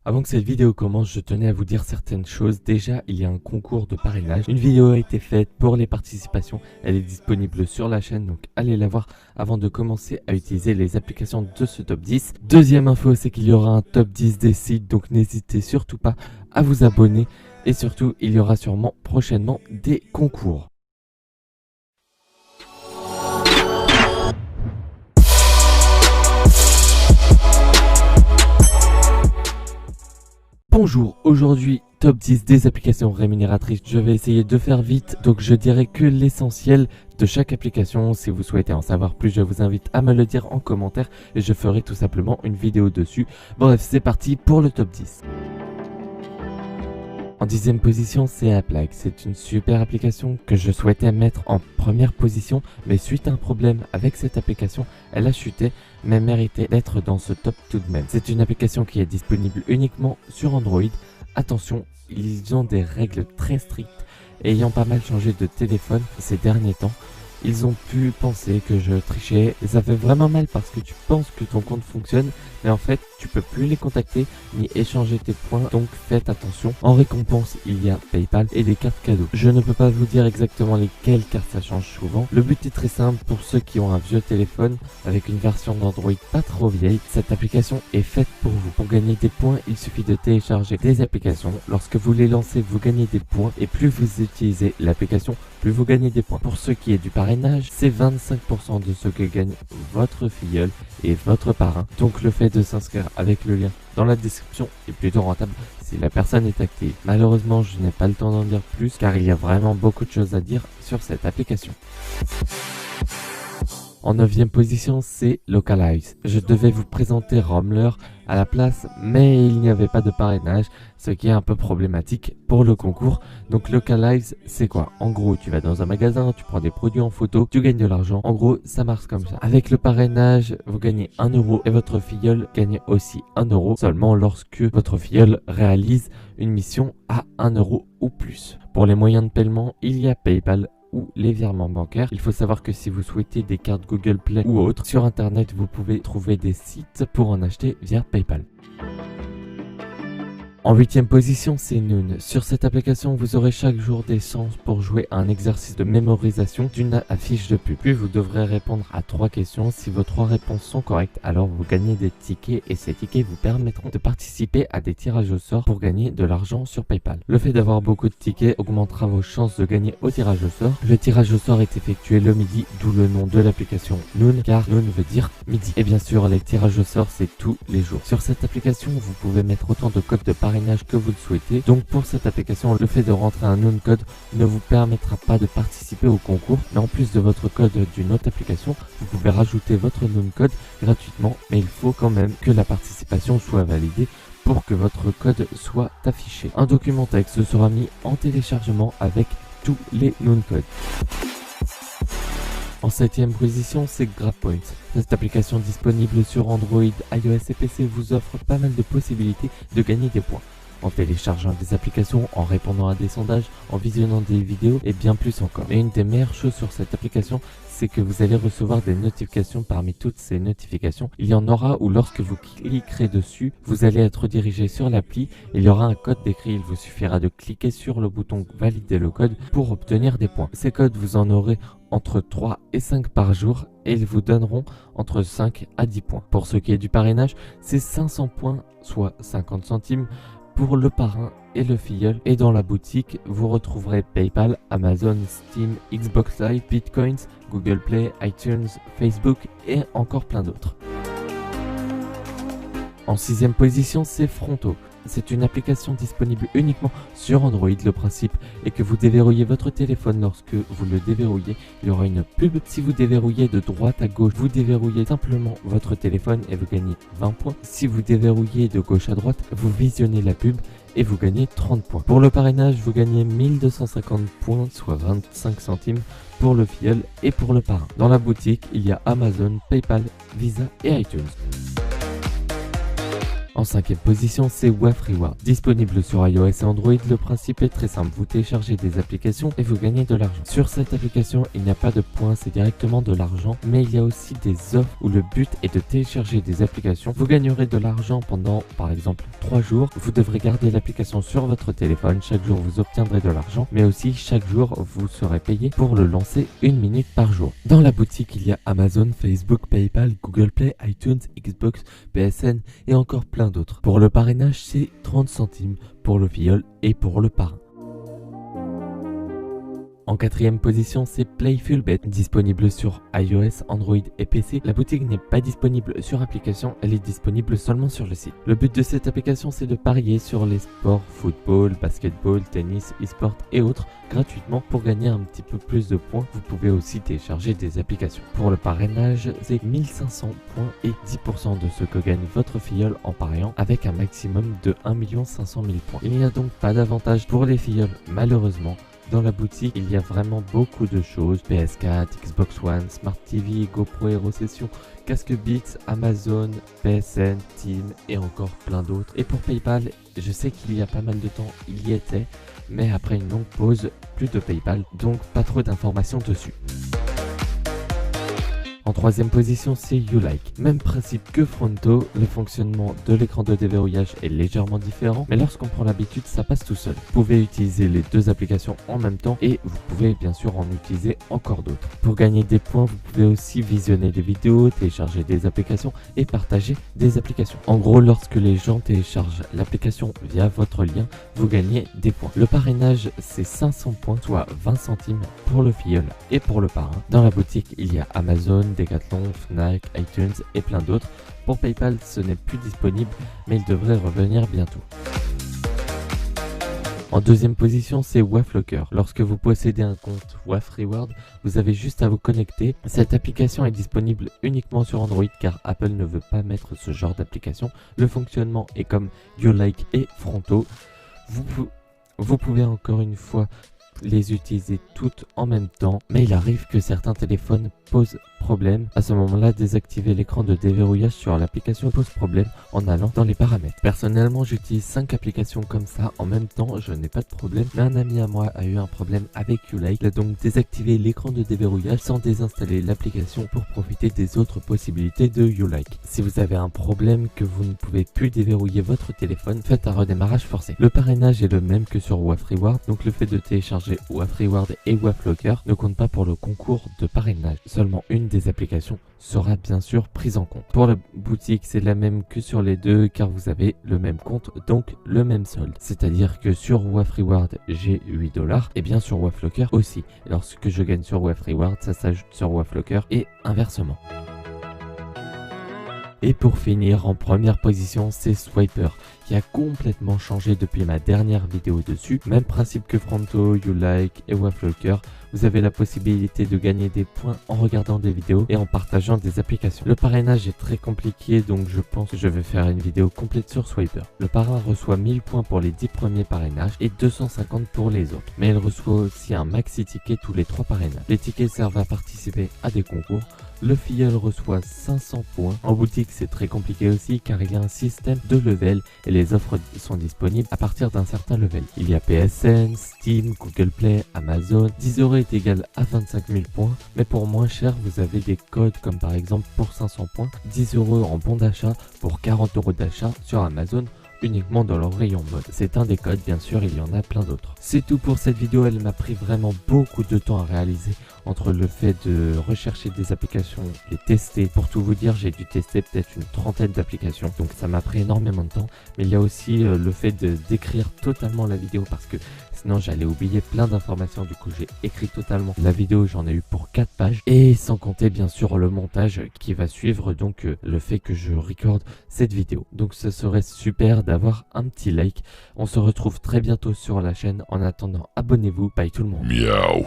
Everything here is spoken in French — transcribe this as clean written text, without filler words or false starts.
Avant que cette vidéo commence, je tenais à vous dire certaines choses. Déjà, il y a un concours de parrainage. Une vidéo a été faite pour les participations. Elle est disponible sur la chaîne, donc allez la voir avant de commencer à utiliser les applications de ce top 10. Deuxième info, c'est qu'il y aura un top 10 des sites, donc n'hésitez surtout pas à vous abonner. Et surtout, il y aura sûrement prochainement des concours. Bonjour, aujourd'hui top 10 des applications rémunératrices. Je vais essayer de faire vite, donc je dirais que l'essentiel de chaque application. Si vous souhaitez en savoir plus, je vous invite à me le dire en commentaire et je ferai tout simplement une vidéo dessus. Bref, c'est parti pour le top 10. En 10e position, c'est Aplag. C'est une super application que je souhaitais mettre en première position, mais suite à un problème avec cette application, elle a chuté, mais méritait d'être dans ce top tout de même. C'est une application qui est disponible uniquement sur Android. Attention, ils ont des règles très strictes et ayant pas mal changé de téléphone ces derniers temps, ils ont pu penser que je trichais. Et ça fait vraiment mal parce que tu penses que ton compte fonctionne, mais en fait tu peux plus les contacter ni échanger tes points, donc faites attention. En récompense, il y a PayPal et des cartes cadeaux. Je ne peux pas vous dire exactement lesquelles car ça change souvent. Le but est très simple pour ceux qui ont un vieux téléphone avec une version d'Android pas trop vieille. Cette application est faite pour vous. Pour gagner des points, il suffit de télécharger des applications. Lorsque vous les lancez, vous gagnez des points et plus vous utilisez l'application, plus vous gagnez des points. Pour ce qui est du parrainage, c'est 25% de ce que gagne votre filleul et votre parrain. Donc le fait de s'inscrire avec le lien dans la description est plutôt rentable si la personne est active. Malheureusement, je n'ai pas le temps d'en dire plus car il y a vraiment beaucoup de choses à dire sur cette application. En 9e position, c'est Localize. Je devais vous présenter Romler à la place, mais il n'y avait pas de parrainage, ce qui est un peu problématique pour le concours. Donc Localize, c'est quoi? En gros, tu vas dans un magasin, tu prends des produits en photo, tu gagnes de l'argent. En gros, ça marche comme ça. Avec le parrainage, vous gagnez 1 euro et votre filleul gagne aussi 1 euro seulement lorsque votre filleul réalise une mission à 1 euro ou plus. Pour les moyens de paiement, il y a PayPal ou les virements bancaires. Il faut savoir que si vous souhaitez des cartes Google Play ou autres, sur internet vous pouvez trouver des sites pour en acheter via PayPal. En 8e position, c'est Noon. Sur cette application, vous aurez chaque jour des chances pour jouer à un exercice de mémorisation d'une affiche de pub. Puis vous devrez répondre à 3 questions. Si vos 3 réponses sont correctes, alors vous gagnez des tickets et ces tickets vous permettront de participer à des tirages au sort pour gagner de l'argent sur PayPal. Le fait d'avoir beaucoup de tickets augmentera vos chances de gagner au tirage au sort. Le tirage au sort est effectué le midi, d'où le nom de l'application Noon, car Noon veut dire midi. Et bien sûr, les tirages au sort, c'est tous les jours. Sur cette application, vous pouvez mettre autant de codes de parrainage que vous le souhaitez. Donc pour cette application, le fait de rentrer un Noon code ne vous permettra pas de participer au concours, mais en plus de votre code d'une autre application, vous pouvez rajouter votre Noon code gratuitement, mais il faut quand même que la participation soit validée pour que votre code soit affiché. Un document texte sera mis en téléchargement avec tous les Noon codes. En 7e position, c'est GrabPoints. Cette application disponible sur Android, iOS et PC vous offre pas mal de possibilités de gagner des points. En téléchargeant des applications, en répondant à des sondages, en visionnant des vidéos et bien plus encore. Mais une des meilleures choses sur cette application, c'est que vous allez recevoir des notifications. Parmi toutes ces notifications, il y en aura où lorsque vous cliquerez dessus, vous allez être dirigé sur l'appli. Il y aura un code décrit, il vous suffira de cliquer sur le bouton valider le code pour obtenir des points. Ces codes, vous en aurez entre 3 et 5 par jour et ils vous donneront entre 5 à 10 points. Pour ce qui est du parrainage, c'est 500 points, soit 50 centimes pour le parrain et le filleul. Et dans la boutique, vous retrouverez PayPal, Amazon, Steam, Xbox Live, Bitcoins, Google Play, iTunes, Facebook et encore plein d'autres. En 6e position, c'est Fronto. C'est une application disponible uniquement sur Android. Le principe est que vous déverrouillez votre téléphone. Lorsque vous le déverrouillez, il y aura une pub. Si vous déverrouillez de droite à gauche, vous déverrouillez simplement votre téléphone et vous gagnez 20 points. Si vous déverrouillez de gauche à droite, vous visionnez la pub et vous gagnez 30 points. Pour le parrainage, vous gagnez 1250 points, soit 25 centimes pour le filleul et pour le parrain. Dans la boutique, il y a Amazon, PayPal, Visa et iTunes. En 5e position, c'est WAF Reward. Disponible sur iOS et Android, le principe est très simple. Vous téléchargez des applications et vous gagnez de l'argent. Sur cette application, il n'y a pas de points, c'est directement de l'argent, mais il y a aussi des offres où le but est de télécharger des applications. Vous gagnerez de l'argent pendant, par exemple, 3 jours. Vous devrez garder l'application sur votre téléphone. Chaque jour, vous obtiendrez de l'argent, mais aussi chaque jour, vous serez payé pour le lancer 1 minute par jour. Dans la boutique, il y a Amazon, Facebook, PayPal, Google Play, iTunes, Xbox, PSN et encore plein d'autres. Pour le parrainage, c'est 30 centimes pour le filleul et pour le parrain. En 4e position, c'est Playfulbet, disponible sur iOS, Android et PC. La boutique n'est pas disponible sur application, elle est disponible seulement sur le site. Le but de cette application, c'est de parier sur les sports, football, basketball, tennis, e-sport et autres gratuitement pour gagner un petit peu plus de points. Vous pouvez aussi télécharger des applications. Pour le parrainage, c'est 1500 points et 10% de ce que gagne votre filleul en pariant avec un maximum de 1 500 000 points. Il n'y a donc pas d'avantage pour les filleuls, malheureusement. Dans la boutique, il y a vraiment beaucoup de choses. PS4, Xbox One, Smart TV, GoPro Hero Session, casque Beats, Amazon, PSN, Steam et encore plein d'autres. Et pour PayPal, je sais qu'il y a pas mal de temps, il y était, mais après une longue pause, plus de PayPal, donc pas trop d'informations dessus. En 3e position, c'est YouLike. Même principe que Fronto, le fonctionnement de l'écran de déverrouillage est légèrement différent, mais lorsqu'on prend l'habitude, ça passe tout seul. Vous pouvez utiliser les deux applications en même temps et vous pouvez bien sûr en utiliser encore d'autres. Pour gagner des points, vous pouvez aussi visionner des vidéos, télécharger des applications et partager des applications. En gros, lorsque les gens téléchargent l'application via votre lien, vous gagnez des points. Le parrainage, c'est 500 points, soit 20 centimes pour le filleul et pour le parrain. Dans la boutique, il y a Amazon, Decathlon, Fnac, iTunes et plein d'autres. Pour PayPal, ce n'est plus disponible, mais il devrait revenir bientôt. En 2e position, c'est WAF Locker. Lorsque vous possédez un compte WAF Reward, vous avez juste à vous connecter. Cette application est disponible uniquement sur Android car Apple ne veut pas mettre ce genre d'application. Le fonctionnement est comme YouLike et Fronto. Vous pouvez encore une fois les utiliser toutes en même temps, mais il arrive que certains téléphones posent problème. À ce moment-là, désactiver l'écran de déverrouillage sur l'application pose problème en allant dans les paramètres. Personnellement, j'utilise 5 applications comme ça en même temps, je n'ai pas de problème, mais un ami à moi a eu un problème avec YouLike. Il a donc désactivé l'écran de déverrouillage sans désinstaller l'application pour profiter des autres possibilités de YouLike. Si vous avez un problème que vous ne pouvez plus déverrouiller votre téléphone, faites un redémarrage forcé. Le parrainage est le même que sur WAF Reward, donc le fait de télécharger WAF Reward et WAF Locker ne compte pas pour le concours de parrainage. Seulement une des applications sera bien sûr prise en compte. Pour la boutique, c'est la même que sur les deux car vous avez le même compte, donc le même solde. C'est-à-dire que sur WAF Reward, j'ai 8 $, et bien sur WAF Locker aussi. Lorsque je gagne sur WAF Reward, ça s'ajoute sur WAF Locker et inversement. Et pour finir, en première position, c'est Swiper, qui a complètement changé depuis ma dernière vidéo dessus. Même principe que Fronto, YouLike et WAF Locker. Vous avez la possibilité de gagner des points en regardant des vidéos et en partageant des applications. Le parrainage est très compliqué, donc je pense que je vais faire une vidéo complète sur Swiper. Le parrain reçoit 1000 points pour les 10 premiers parrainages et 250 pour les autres. Mais il reçoit aussi un maxi ticket tous les 3 parrainages. Les tickets servent à participer à des concours. Le filleul reçoit 500 points. En boutique, c'est très compliqué aussi car il y a un système de level et les offres sont disponibles à partir d'un certain level. Il y a PSN, Steam, Google Play, Amazon. 10 € est égal à 25 000 points, mais pour moins cher, vous avez des codes comme par exemple pour 500 points, 10 € en bon d'achat pour 40 € d'achat sur Amazon, uniquement dans leur rayon mode. C'est un des codes, bien sûr, il y en a plein d'autres. C'est tout pour cette vidéo, elle m'a pris vraiment beaucoup de temps à réaliser entre le fait de rechercher des applications, les tester. Pour tout vous dire, j'ai dû tester peut-être une trentaine d'applications, donc ça m'a pris énormément de temps. Mais il y a aussi le fait de d'écrire totalement la vidéo parce que sinon j'allais oublier plein d'informations. Du coup j'ai écrit totalement la vidéo, j'en ai eu pour 4 pages. Et sans compter bien sûr le montage qui va suivre, donc le fait que je recorde cette vidéo. Donc ce serait super d'avoir un petit like. On se retrouve très bientôt sur la chaîne. En attendant, abonnez-vous. Bye tout le monde. Miaou.